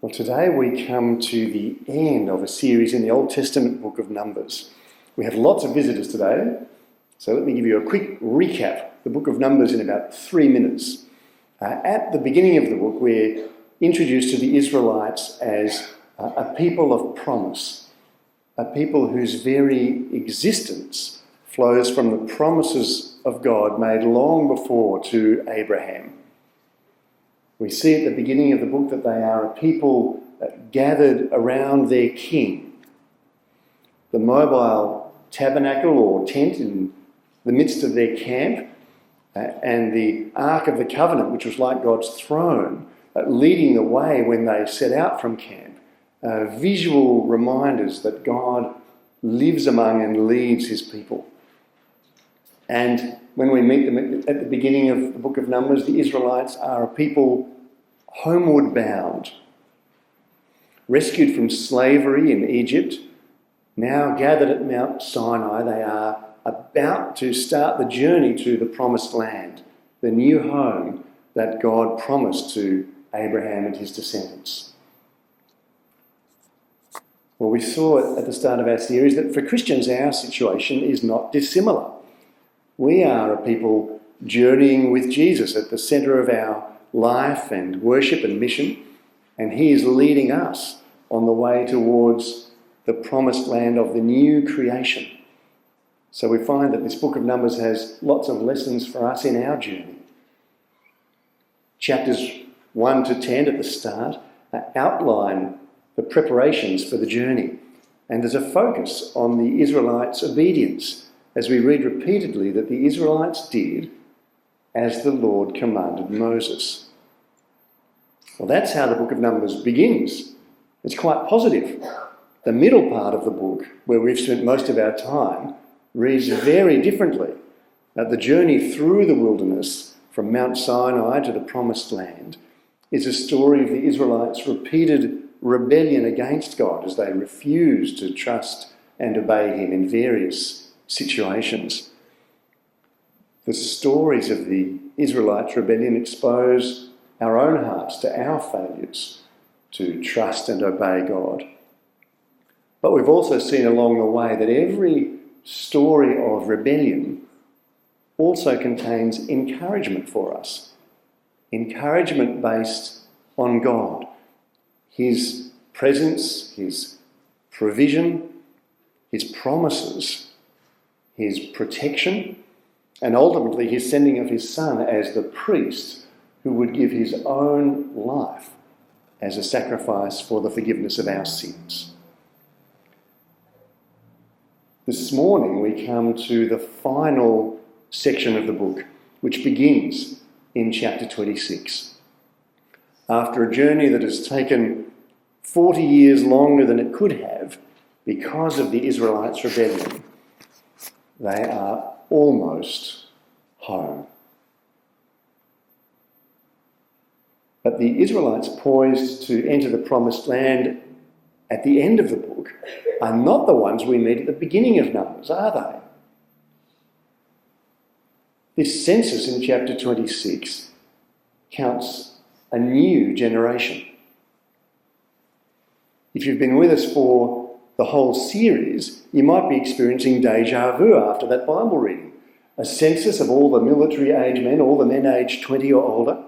Well, today we come to the end of a series in the Old Testament book of Numbers. We have lots of visitors today, so let me give you a quick recap. The book of Numbers in about 3 minutes. At the beginning of the book, we're introduced to the Israelites as a people of promise, a people whose very existence flows from the promises of God made long before to Abraham. We see at the beginning of the book that they are a people gathered around their king. The mobile tabernacle or tent in the midst of their camp and the Ark of the Covenant, which was like God's throne, leading the way when they set out from camp. Visual reminders that God lives among and leads his people. And when we meet them at the beginning of the book of Numbers, the Israelites are a people homeward bound, rescued from slavery in Egypt, now gathered at Mount Sinai. They are about to start the journey to the promised land, the new home that God promised to Abraham and his descendants. Well, we saw at the start of our series that for Christians our situation is not dissimilar. We are a people journeying with Jesus at the centre of our life and worship and mission, and he is leading us on the way towards the promised land of the new creation. So we find that this book of Numbers has lots of lessons for us in our journey. Chapters 1 to 10 at the start outline the preparations for the journey, and there's a focus on the Israelites' obedience, as we read repeatedly that the Israelites did as the Lord commanded Moses. Well, that's how the book of Numbers begins. It's quite positive. The middle part of the book, where we've spent most of our time, reads very differently. The journey through the wilderness from Mount Sinai to the promised land is a story of the Israelites' repeated rebellion against God as they refuse to trust and obey him in various situations. The stories of the Israelites' rebellion expose our own hearts to our failures to trust and obey God. But we've also seen along the way that every story of rebellion also contains encouragement for us. Encouragement based on God, his presence, his provision, his promises, his protection, and ultimately his sending of his son as the priest who would give his own life as a sacrifice for the forgiveness of our sins. This morning we come to the final section of the book, which begins in chapter 26. After a journey that has taken 40 years longer than it could have because of the Israelites' rebellion, they are almost home. But the Israelites poised to enter the promised land at the end of the book are not the ones we meet at the beginning of Numbers, are they? This census in chapter 26 counts a new generation. If you've been with us for the whole series, you might be experiencing deja vu after that Bible reading. A census of all the military age men, all the men aged 20 or older.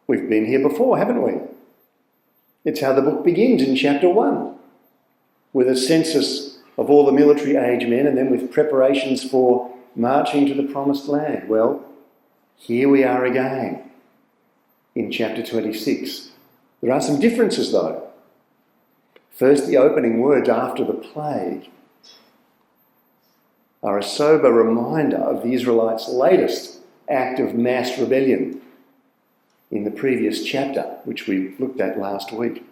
We've been here before, haven't we? It's how the book begins in chapter 1, with a census of all the military age men and then with preparations for marching to the promised land. Well, here we are again in chapter 26. There are some differences though. First, the opening words after the plague are a sober reminder of the Israelites' latest act of mass rebellion in the previous chapter, which we looked at last week.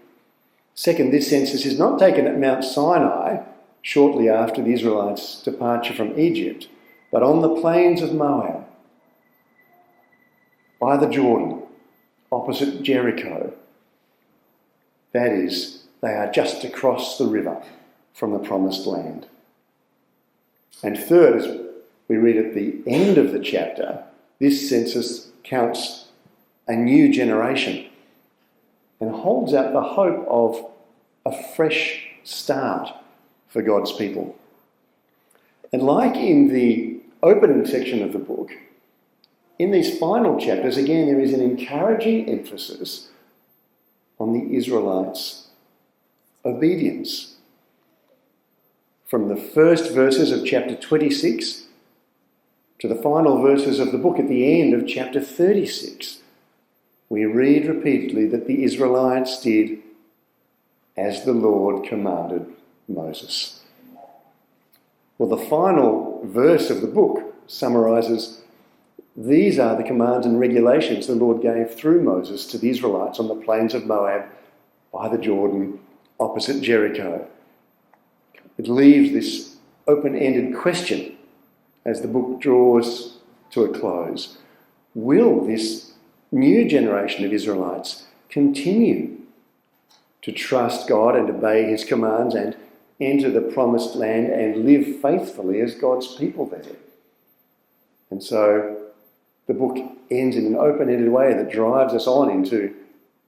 Second, this census is not taken at Mount Sinai shortly after the Israelites' departure from Egypt, but on the plains of Moab, by the Jordan, opposite Jericho. That is, they are just across the river from the promised land. And third, as we read at the end of the chapter, this census counts a new generation. and holds out the hope of a fresh start for God's people. And like in the opening section of the book, in these final chapters, again, there is an encouraging emphasis on the Israelites' obedience. From the first verses of chapter 26 to the final verses of the book at the end of chapter 36, we read repeatedly that the Israelites did as the Lord commanded Moses. Well, the final verse of the book summarises, these are the commands and regulations the Lord gave through Moses to the Israelites on the plains of Moab by the Jordan opposite Jericho. It leaves this open-ended question as the book draws to a close. Will this new generation of Israelites continue to trust God and obey his commands and enter the promised land and live faithfully as God's people there? And so the book ends in an open-ended way that drives us on into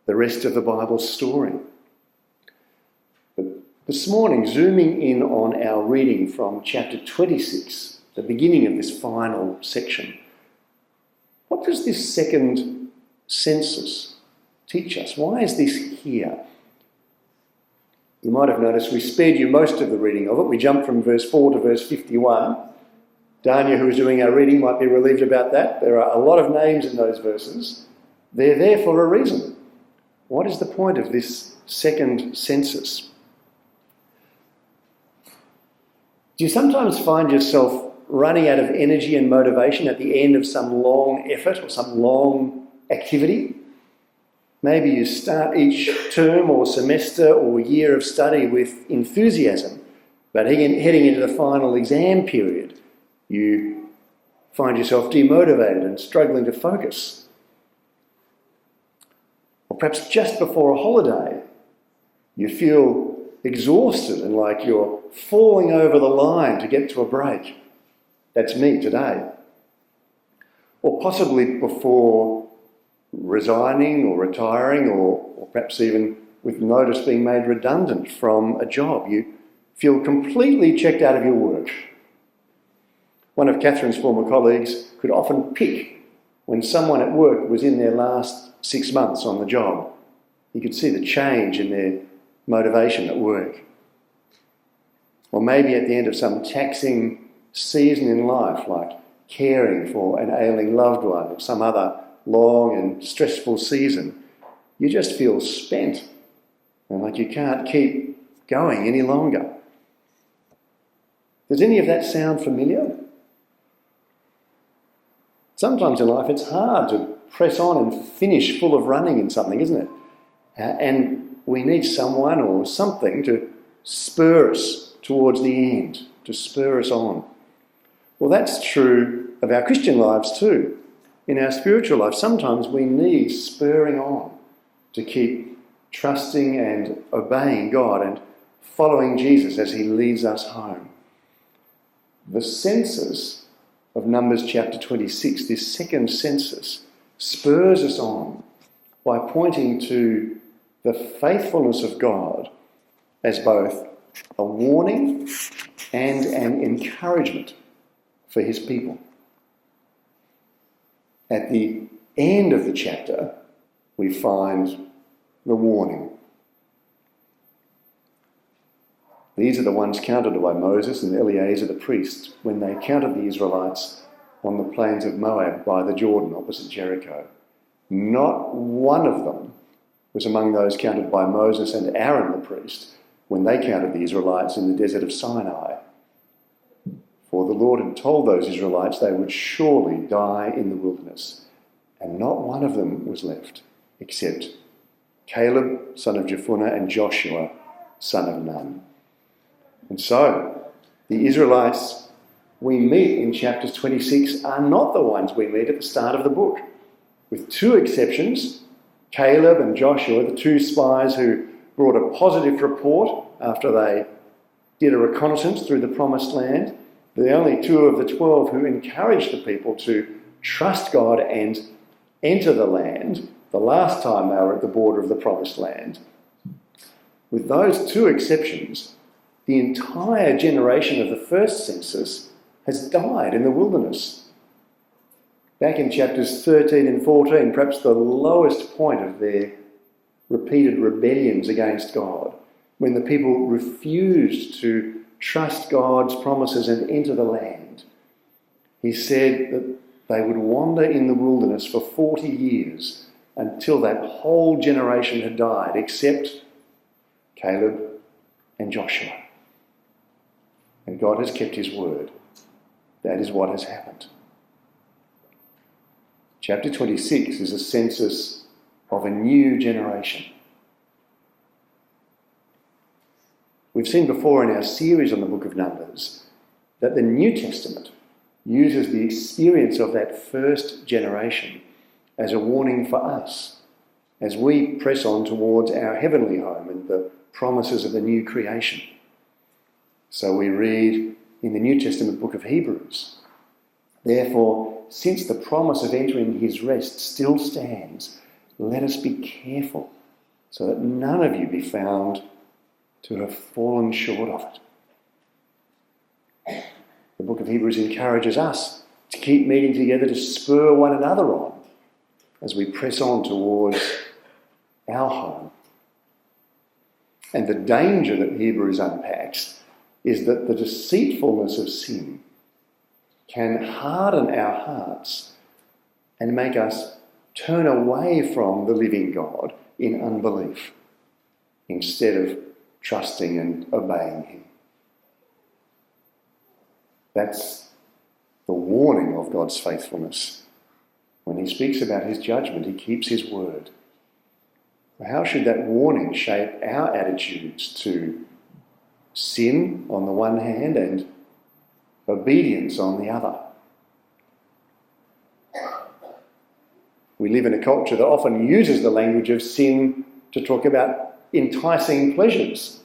the rest of the Bible's story. But this morning, zooming in on our reading from chapter 26, the beginning of this final section, what does this second census teach us? Why is this here? You might have noticed we spared you most of the reading of it. We jumped from verse 4 to verse 51. Dania, who is doing our reading, might be relieved about that. There are a lot of names in those verses. They're there for a reason. What is the point of this second census? Do you sometimes find yourself running out of energy and motivation at the end of some long effort or some long activity? Maybe you start each term or semester or year of study with enthusiasm, but heading into the final exam period, you find yourself demotivated and struggling to focus. Or perhaps just before a holiday, you feel exhausted and like you're falling over the line to get to a break. That's me today. Or possibly before resigning or retiring, or perhaps even with notice being made redundant from a job. You feel completely checked out of your work. One of Catherine's former colleagues could often pick when someone at work was in their last 6 months on the job. You could see the change in their motivation at work. Or maybe at the end of some taxing season in life, like caring for an ailing loved one or some other long and stressful season, you just feel spent and like you can't keep going any longer. Does any of that sound familiar? Sometimes in life it's hard to press on and finish full of running in something, isn't it? And we need someone or something to spur us towards the end, to spur us on. Well, that's true of our Christian lives too. In our spiritual life, sometimes we need spurring on to keep trusting and obeying God and following Jesus as he leads us home. The census of Numbers chapter 26, this second census, spurs us on by pointing to the faithfulness of God as both a warning and an encouragement for his people. At the end of the chapter, we find the warning. These are the ones counted by Moses and Eleazar the priest when they counted the Israelites on the plains of Moab by the Jordan opposite Jericho. Not one of them was among those counted by Moses and Aaron the priest when they counted the Israelites in the desert of Sinai. For the Lord had told those Israelites they would surely die in the wilderness, and not one of them was left, except Caleb, son of Jephunneh, and Joshua, son of Nun. And so, the Israelites we meet in chapters 26 are not the ones we meet at the start of the book. With two exceptions, Caleb and Joshua, the two spies who brought a positive report after they did a reconnaissance through the promised land, the only two of the 12 who encouraged the people to trust God and enter the land the last time they were at the border of the promised land. With those two exceptions, the entire generation of the first census has died in the wilderness. Back in chapters 13 and 14, perhaps the lowest point of their repeated rebellions against God, when the people refused to trust God's promises and enter the land, he said that they would wander in the wilderness for 40 years until that whole generation had died, except Caleb and Joshua. And God has kept his word. That is what has happened. Chapter 26 is a census of a new generation. We've seen before in our series on the book of Numbers that the New Testament uses the experience of that first generation as a warning for us as we press on towards our heavenly home and the promises of the new creation. So we read in the New Testament book of Hebrews, "Therefore, since the promise of entering his rest still stands, let us be careful so that none of you be found to have fallen short of it." The book of Hebrews encourages us to keep meeting together to spur one another on as we press on towards our home. And the danger that Hebrews unpacks is that the deceitfulness of sin can harden our hearts and make us turn away from the living God in unbelief instead of trusting and obeying him. That's the warning of God's faithfulness. When he speaks about his judgment, he keeps his word. How should that warning shape our attitudes to sin on the one hand and obedience on the other? We live in a culture that often uses the language of sin to talk about enticing pleasures.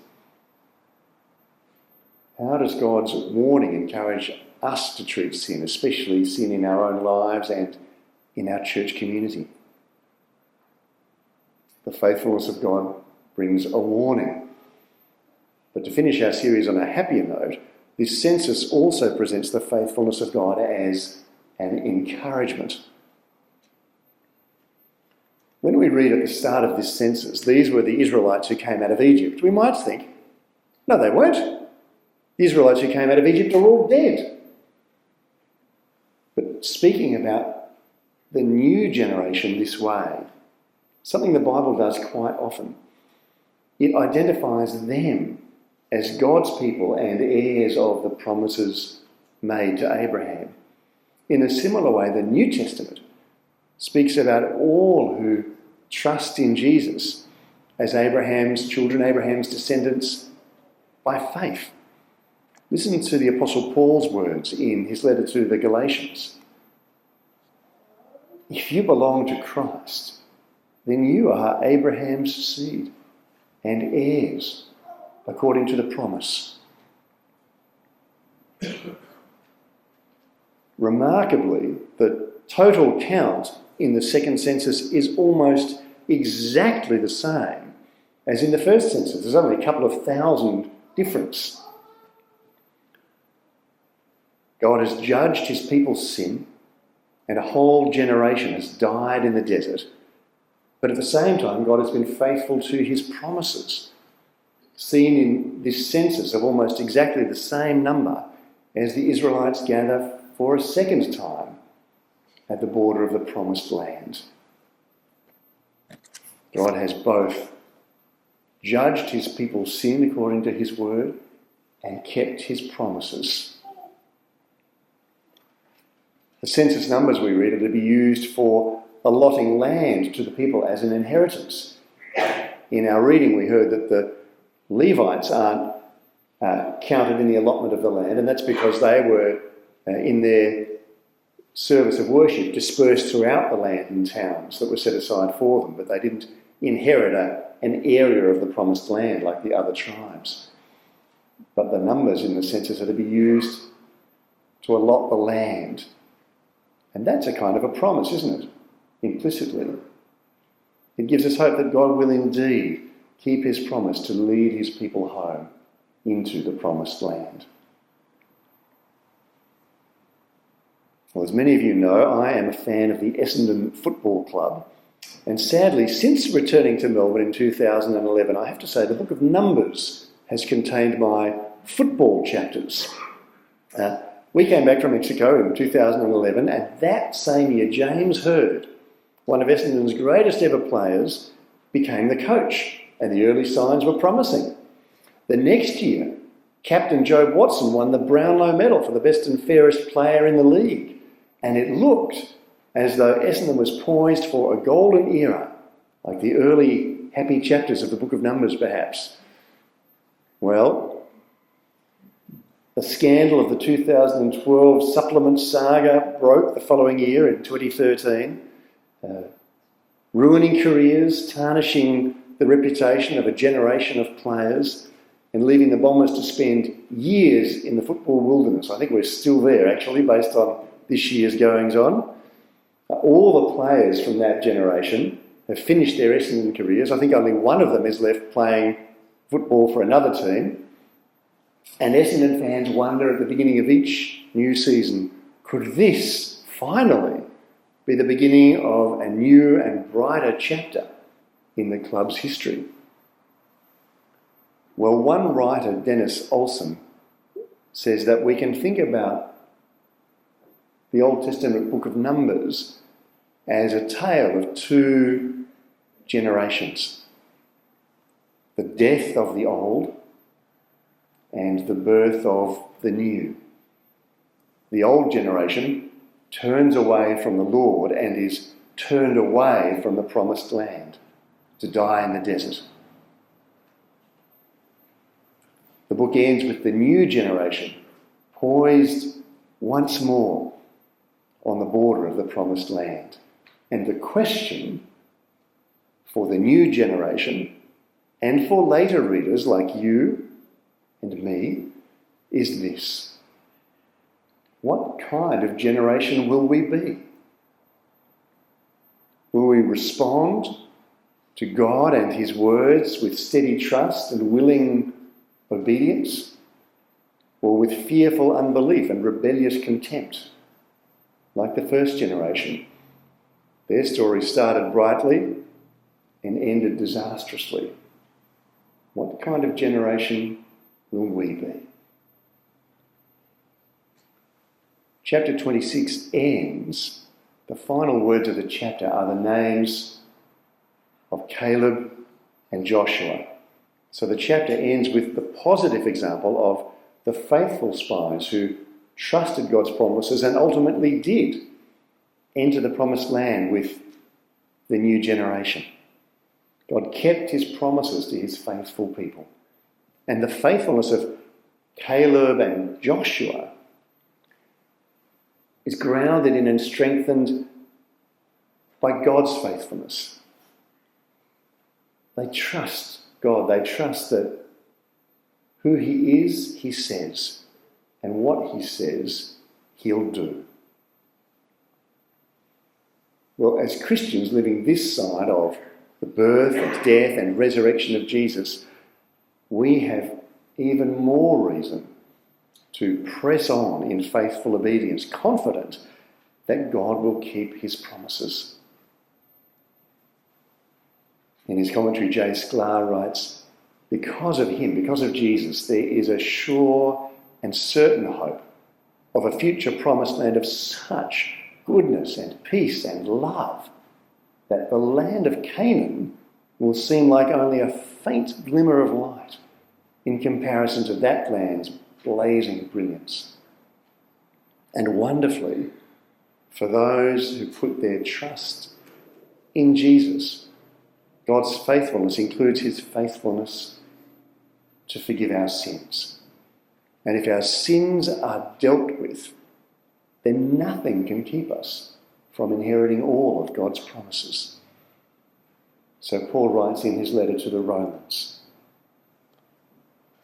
How does God's warning encourage us to treat sin, especially sin in our own lives and in our church community? The faithfulness of God brings a warning. But to finish our series on a happier note, this census also presents the faithfulness of God as an encouragement. When we read at the start of this census, these were the Israelites who came out of Egypt, we might think, no, they weren't. The Israelites who came out of Egypt are all dead. But speaking about the new generation this way, something the Bible does quite often, it identifies them as God's people and heirs of the promises made to Abraham. In a similar way, the New Testament speaks about all who trust in Jesus as Abraham's children, Abraham's descendants by faith. Listen to the Apostle Paul's words in his letter to the Galatians. If you belong to Christ, then you are Abraham's seed and heirs according to the promise. Remarkably, the total count in the second census is almost exactly the same as in the first census. There's only a couple of thousand difference. God has judged his people's sin, and a whole generation has died in the desert. But at the same time, God has been faithful to his promises, seen in this census of almost exactly the same number as the Israelites gather for a second time at the border of the promised land. God has both judged his people's sin according to his word and kept his promises. The census numbers we read are to be used for allotting land to the people as an inheritance. In our reading, we heard that the Levites aren't counted in the allotment of the land, and that's because they were, in their service of worship, dispersed throughout the land and towns that were set aside for them, but they didn't inherit an area of the promised land like the other tribes. But the numbers in the census are to be used to allot the land. And that's a kind of a promise, isn't it? Implicitly. It gives us hope that God will indeed keep his promise to lead his people home into the promised land. Well, as many of you know, I am a fan of the Essendon Football Club. And sadly, since returning to Melbourne in 2011, I have to say the Book of Numbers has contained my football chapters. We came back from Mexico in 2011, and that same year, James Hird, one of Essendon's greatest ever players, became the coach, and the early signs were promising. The next year, Captain Joe Watson won the Brownlow Medal for the best and fairest player in the league, and it looked as though Essendon was poised for a golden era, like the early happy chapters of the Book of Numbers, perhaps. Well, the scandal of the 2012 supplement saga broke the following year in 2013, ruining careers, tarnishing the reputation of a generation of players, and leaving the Bombers to spend years in the football wilderness. I think we're still there, actually, based on this year's goings-on. All the players from that generation have finished their Essendon careers. I think only one of them is left playing football for another team. And Essendon fans wonder at the beginning of each new season, could this finally be the beginning of a new and brighter chapter in the club's history? Well, one writer, Dennis Olsen, says that we can think about the Old Testament book of Numbers as a tale of two generations: the death of the old and the birth of the new. The old generation turns away from the Lord and is turned away from the promised land to die in the desert. The book ends with the new generation poised once more on the border of the promised land. And the question for the new generation and for later readers like you and me is this: what kind of generation will we be? Will we respond to God and his words with steady trust and willing obedience, or with fearful unbelief and rebellious contempt, like the first generation? Their story started brightly and ended disastrously. What kind of generation will we be? Chapter 26 ends. The final words of the chapter are the names of Caleb and Joshua. So the chapter ends with the positive example of the faithful spies who trusted God's promises and ultimately did enter the promised land with the new generation. God kept his promises to his faithful people. And the faithfulness of Caleb and Joshua is grounded in and strengthened by God's faithfulness. They trust God. They trust that who he is, he says, and what he says, he'll do. Well, as Christians living this side of the birth and death and resurrection of Jesus, we have even more reason to press on in faithful obedience, confident that God will keep his promises. In his commentary, J. Sklar writes, because of him, because of Jesus, there is a sure and certain hope of a future promised land of such goodness and peace and love that the land of Canaan will seem like only a faint glimmer of light in comparison to that land's blazing brilliance. And wonderfully, for those who put their trust in Jesus, God's faithfulness includes his faithfulness to forgive our sins. And if our sins are dealt with, then nothing can keep us from inheriting all of God's promises. So Paul writes in his letter to the Romans,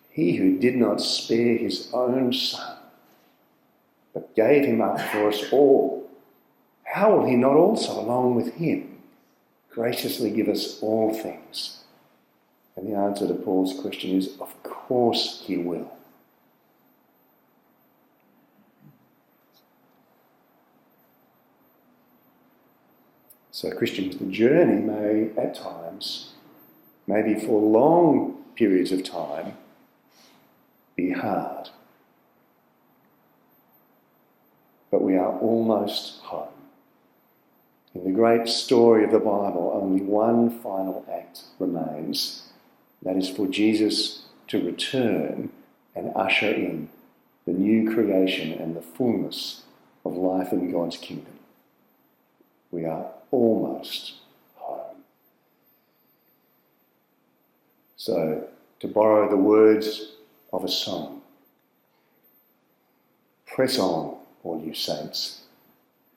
he who did not spare his own son, but gave him up for us all, how will he not also, along with him, graciously give us all things? And the answer to Paul's question is, of course he will. So Christians, the journey may at times, maybe for long periods of time, be hard. But we are almost home. In the great story of the Bible, only one final act remains. That is for Jesus to return and usher in the new creation and the fullness of life in God's kingdom. We are almost home. So, to borrow the words of a song, press on, all you saints.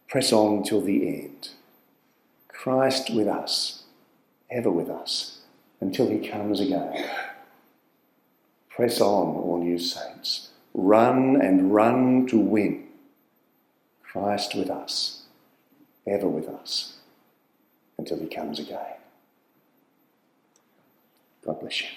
Press on till the end. Christ with us, ever with us, until he comes again. Press on, all you saints. Run and run to win. Christ with us, ever with us, until he comes again. God bless you.